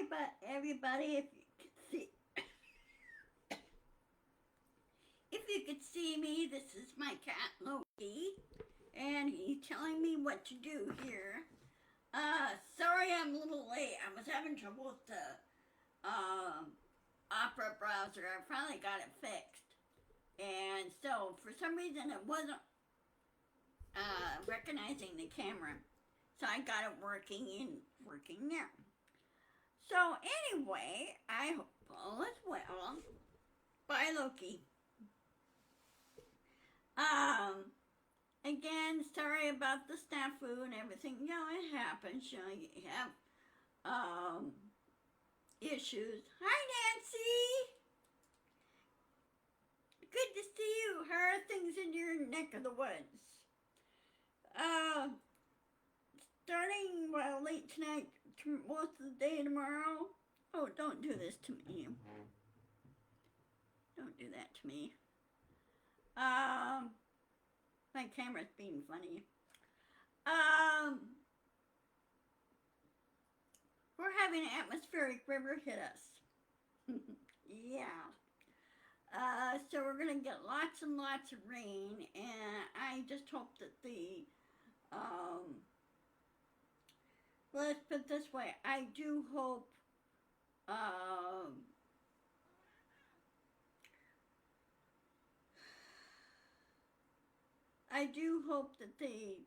Hi, but everybody, if you could see me, this is my cat Loki, and he's telling me what to do here. Sorry I'm a little late. I was having trouble with the Opera browser. I finally got it fixed, and so for some reason it wasn't recognizing the camera, so I got it working now. So anyway, I hope all is well. Bye, Loki. Um, Again, sorry about the snafu and everything. You know, it happens. You know, you have issues. Hi, Nancy. Good to see you. How are things in your neck of the woods? Uh, Starting late tonight, most of the day tomorrow. Oh, don't do this to me. Don't do that to me. My camera's being funny. We're having an atmospheric river hit us. Yeah. So we're gonna get lots and lots of rain, and I just hope that let's put it this way, I do hope, I do hope that the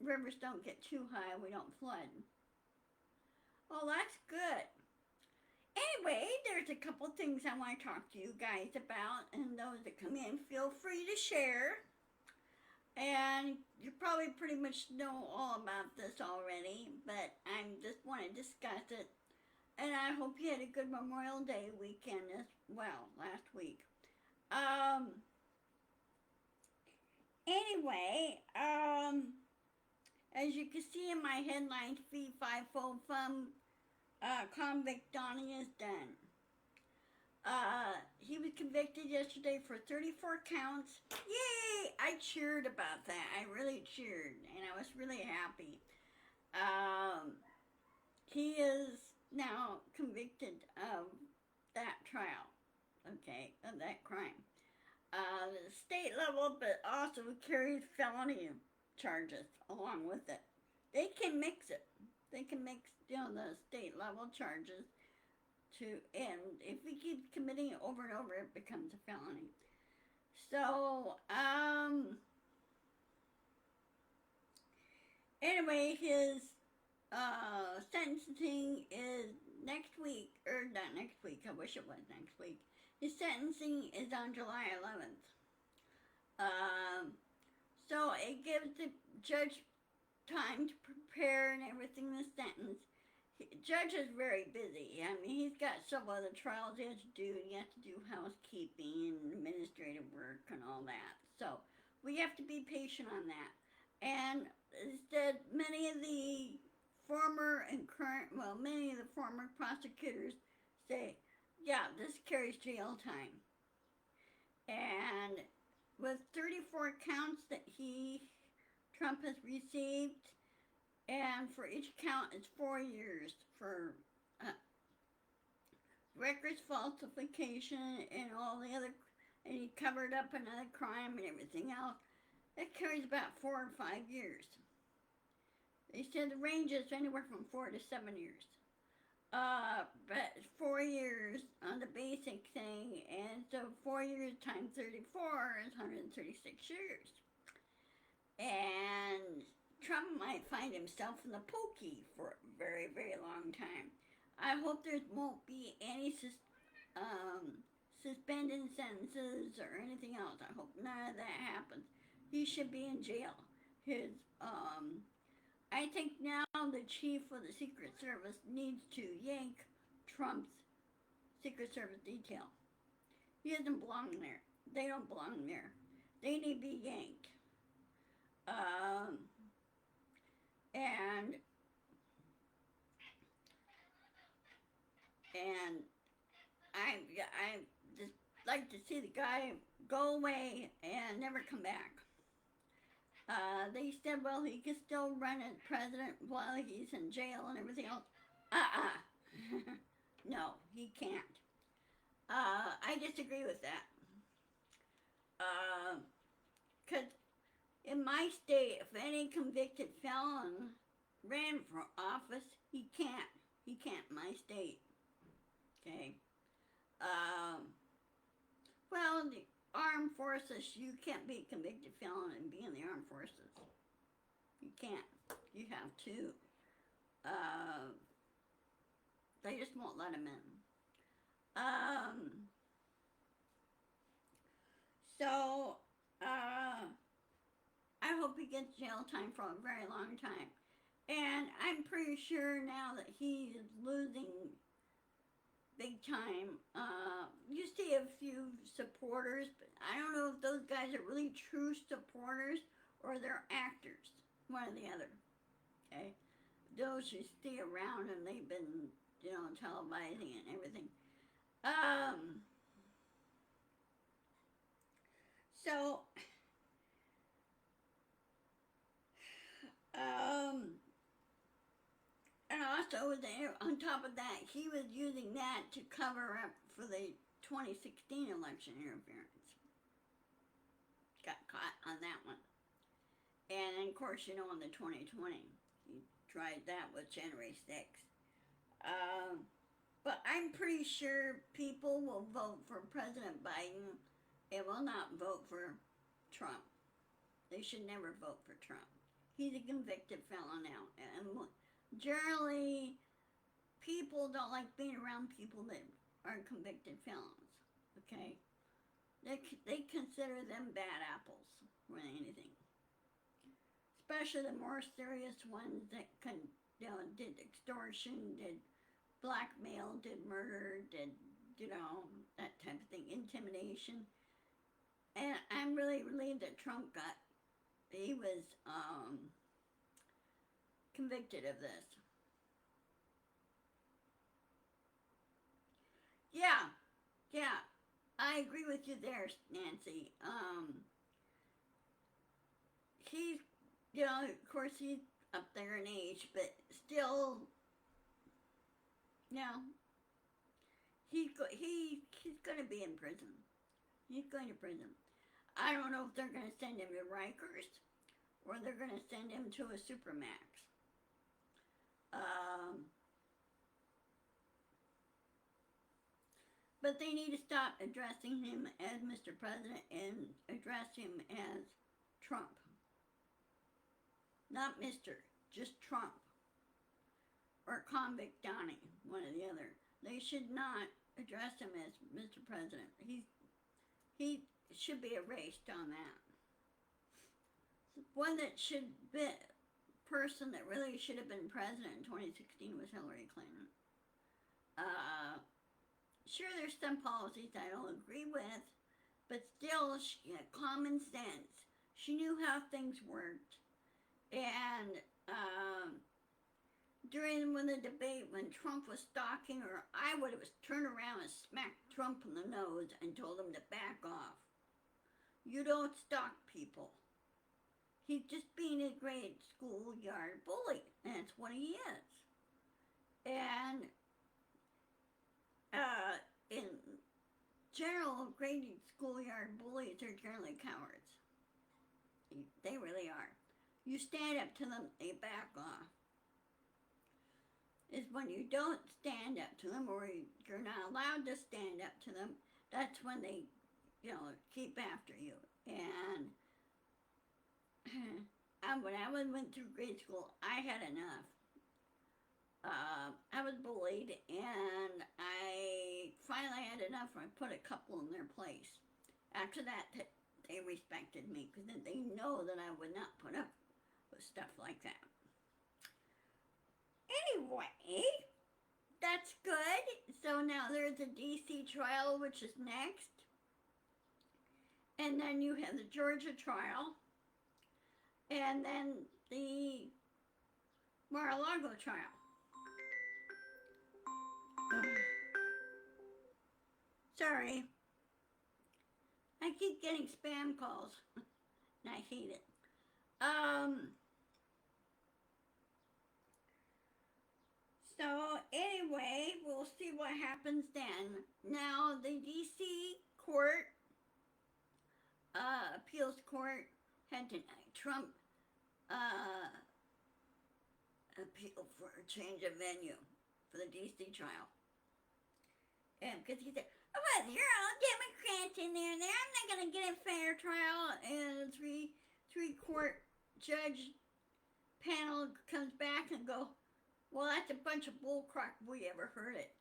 rivers don't get too high and we don't flood. Oh, that's good. Anyway, there's a couple things I want to talk to you guys about, and those that come in, feel free to share. And you probably pretty much know all about this already, but I just want to discuss it. And I hope you had a good Memorial Day weekend as well last week. Anyway, as you can see in my headlines, fee 5-fold from Convict Donnie is done. He was convicted yesterday for 34 counts. Yay! I cheered about that. I really cheered, and I was really happy. He is now convicted of that trial, okay, of that crime. State level, but also carries felony charges along with it. They can mix it. They can mix, the state level charges and if we keep committing it over and over, it becomes a felony. So, anyway, his sentencing is next week, or not next week, I wish it was next week. His sentencing is on July 11th. So it gives the judge time to prepare and everything, the sentence. Judge is very busy. I mean, he's got several other trials he has to do. He has to do housekeeping and administrative work and all that. So we have to be patient on that. And instead, many of the former prosecutors say, yeah, this carries jail time. And with 34 counts that Trump has received, and for each count it's 4 years for records falsification and all the other, and he covered up another crime and everything else. It carries about 4 or 5 years. They said the range is anywhere from 4 to 7 years. But 4 years on the basic thing, and so 4 years times 34 is 136 years. And Trump might find himself in the pokey for a very, very long time. I hope there won't be any suspended sentences or anything else. I hope none of that happens. He should be in jail. I think now the chief of the Secret Service needs to yank Trump's Secret Service detail. He doesn't belong there. They don't belong there. They need to be yanked. And I just like to see the guy go away and never come back. They said, well, he can still run as president while he's in jail and everything else. No, he can't. I disagree with that. Because in my state, if any convicted felon ran for office, he can't. He can't in my state. Okay. Well, the armed forces, you can't be a convicted felon and be in the armed forces. You can't. You have to. They just won't let him in. So, I hope he gets jail time for a very long time. And I'm pretty sure now that he is losing big time. You see a few supporters, but I don't know if those guys are really true supporters or they're actors. One or the other. Okay? Those you see around and they've been, televising and everything. So, and also on top of that, he was using that to cover up for the 2016 election interference. Got caught on that one. And of course, in the 2020, he tried that with January 6th. But I'm pretty sure people will vote for President Biden and will not vote for Trump. They should never vote for Trump. He's a convicted felon now. And generally, people don't like being around people that are convicted felons. Okay? They consider them bad apples more than anything. Especially the more serious ones that did extortion, did blackmail, did murder, did, that type of thing, intimidation. And I'm really relieved that Trump he was convicted of this. Yeah, I agree with you there, Nancy. He's, of course he's up there in age, but still, he's going to be in prison. He's going to prison. I don't know if they're going to send him to Rikers or they're going to send him to a Supermax. But they need to stop addressing him as Mr. President and address him as Trump. Not Mr., just Trump. Or Convict Donnie, one or the other. They should not address him as Mr. President. He should be erased on that. One that should be, person that really should have been president in 2016 was Hillary Clinton. Sure, there's some policies I don't agree with, but still, she had common sense. She knew how things worked. And during the debate, when Trump was stalking her, I would have turned around and smacked Trump in the nose and told him to back off. You don't stalk people. He's just being a grade schoolyard bully. That's what he is. And in general, grade schoolyard bullies are generally cowards. They really are. You stand up to them, they back off. Is when you don't stand up to them, or you're not allowed to stand up to them, that's when they, keep after you. And when I went through grade school, I had enough. I was bullied, and I finally had enough. I put a couple in their place. After that, they respected me, because they know that I would not put up with stuff like that. Anyway, that's good. So now there's a DC trial, which is next. And then you have the Georgia trial. And then the Mar-a-Lago trial. Sorry. I keep getting spam calls. And I hate it. So anyway, we'll see what happens then. Now the DC court, appeals court, had denied Trump uh, appeal for a change of venue for the DC trial. And because he said, oh, well, you're all Democrats in there, I'm not going to get a fair trial. And a three court judge panel comes back and go, well, that's a bunch of bullcrap. We ever heard it.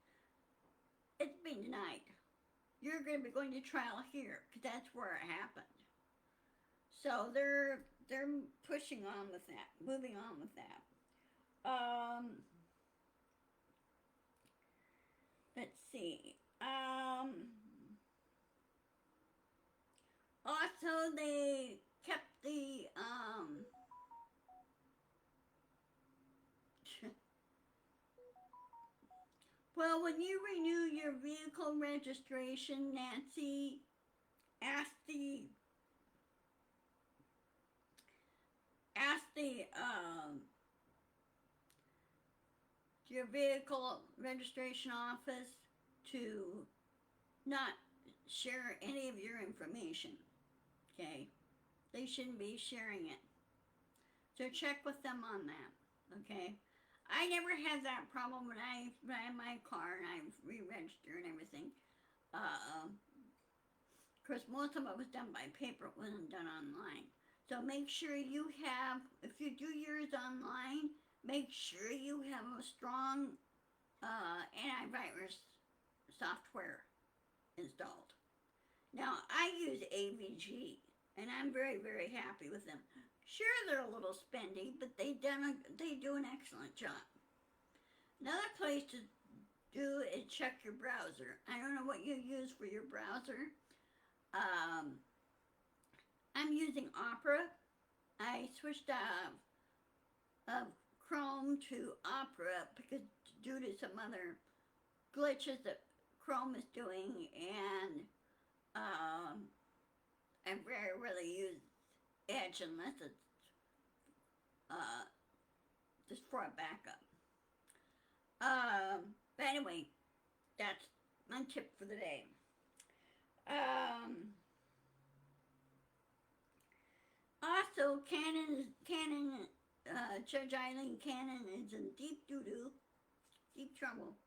It's been denied. You're going to be going to trial here because that's where it happened. So they're pushing on with that, moving on with that. Let's see. Also, they kept the well, when you renew your vehicle registration, Nancy asked the your vehicle registration office to not share any of your information. Okay, they shouldn't be sharing it. So check with them on that. Okay, I never had that problem when I had my car and I re-registered and everything. Of course, most of it was done by paper. It wasn't done online. So make sure you have, if you do yours online, make sure you have a strong antivirus software installed. Now, I use AVG, and I'm very, very happy with them. Sure, they're a little spendy, but they do an excellent job. Another place to do is check your browser. I don't know what you use for your browser. I'm using Opera. I switched of Chrome to Opera because due to some other glitches that Chrome is doing, and I very rarely use Edge unless it's just for a backup. But anyway, that's my tip for the day. Also, Judge Eileen Cannon is in deep doo-doo, deep trouble.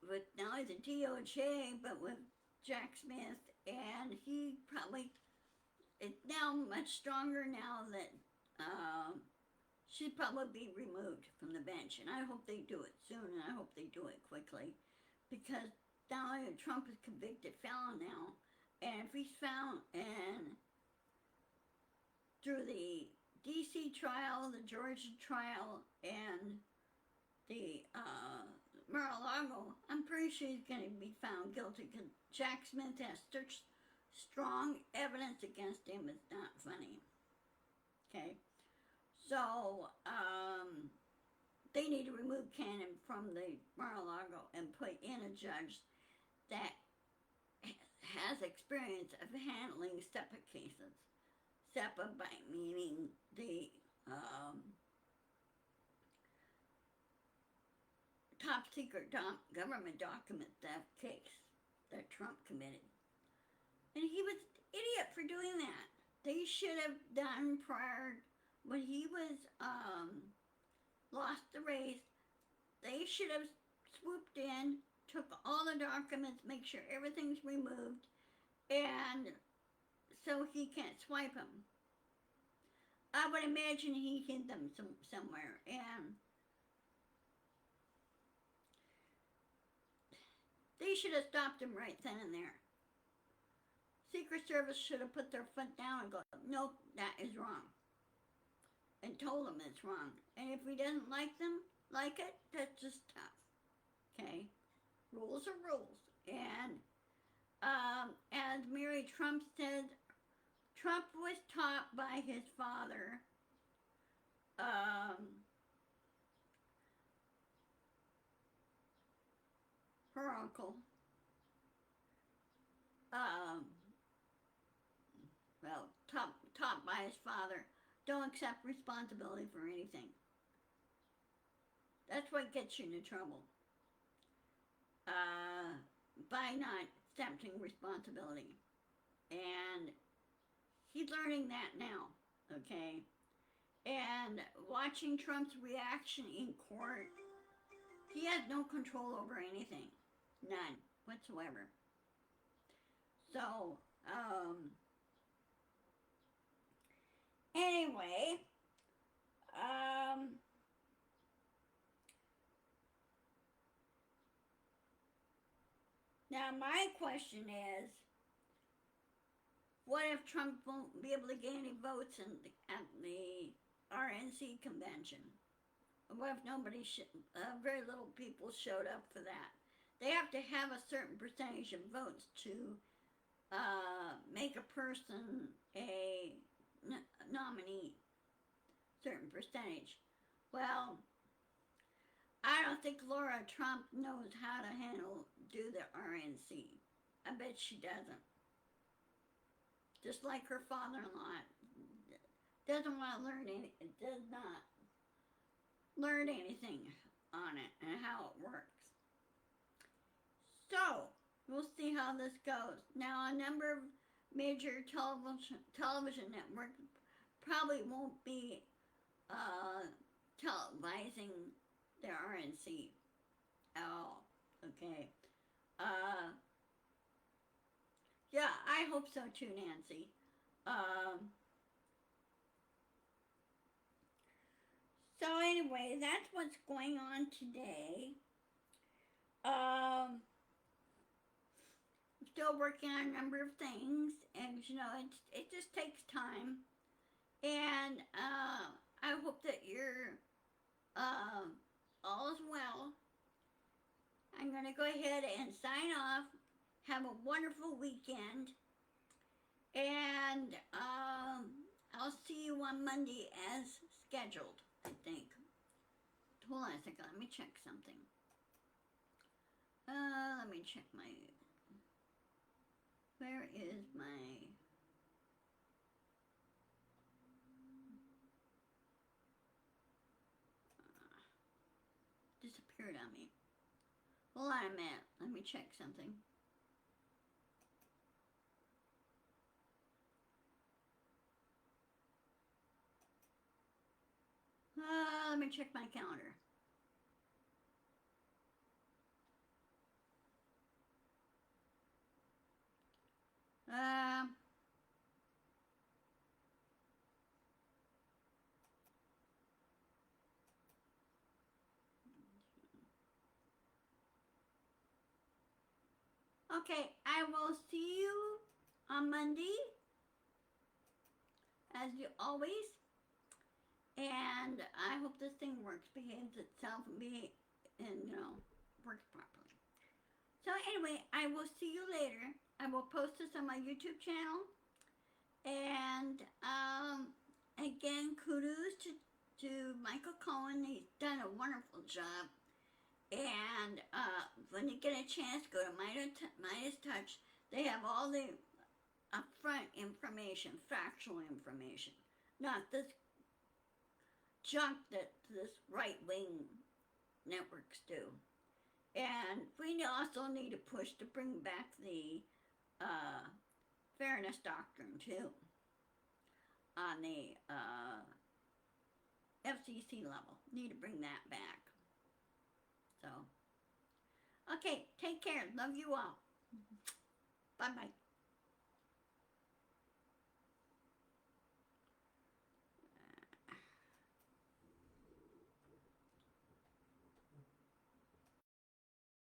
With not only the DOJ, but with Jack Smith, and he probably is now much stronger now that she'd probably be removed from the bench. And I hope they do it soon, and I hope they do it quickly, because Donald Trump is convicted felon now, and if he's found and through the DC trial, the Georgia trial, and the Mar-a-Lago, I'm pretty sure he's going to be found guilty because Jack Smith has such strong evidence against him. It's not funny. Okay, so they need to remove Cannon from the Mar-a-Lago and put in a judge that has experience of handling SEPA cases. SEPA by meaning the top secret government document theft case that Trump committed. And he was an idiot for doing that. They should have done prior, when he was lost the race, they should have swooped in, took all the documents, make sure everything's removed, and so he can't swipe them. I would imagine he hid them somewhere, and they should have stopped him right then and there. Secret Service should have put their foot down and go, nope, that is wrong, and told him it's wrong. And if he doesn't like it, that's just tough. Okay, rules are rules. And as Mary Trump said, Trump was taught by his father her uncle, taught by his father, don't accept responsibility for anything. That's what gets you into trouble. By not accepting responsibility. And he's learning that now, okay? And watching Trump's reaction in court, he has no control over anything. None whatsoever. So, anyway, now my question is, what if Trump won't be able to get any votes at the RNC convention? What if very little people showed up for that? They have to have a certain percentage of votes to make a person a nominee. Certain percentage. Well, I don't think Laura Trump knows how to do the RNC. I bet she doesn't. Just like her father-in-law doesn't want to does not learn anything on it and how it works. So, we'll see how this goes. Now, a number of major television networks probably won't be televising the RNC at all. Okay. Yeah, I hope so too, Nancy. So anyway, that's what's going on today. Still working on a number of things, and it just takes time. And I hope that you're all is well. I'm going to go ahead and sign off. Have a wonderful weekend. And I'll see you on Monday as scheduled, I think. Hold on a second. Let me check something. Let me check where is my... disappeared on me. Hold on a minute. Let me check something. Let me check my calendar. Okay, I will see you on Monday, as you always. And I hope this thing works, behaves itself, and works properly. So anyway, I will see you later. I will post this on my YouTube channel. And again, kudos to Michael Cohen. He's done a wonderful job. And when you get a chance, go to Midas Touch. They have all the upfront information, factual information, not this junk that this right-wing networks do. And we also need to push to bring back the fairness doctrine too on the FCC level. Need to bring that back. So, okay, take care. Love you all. Bye-bye.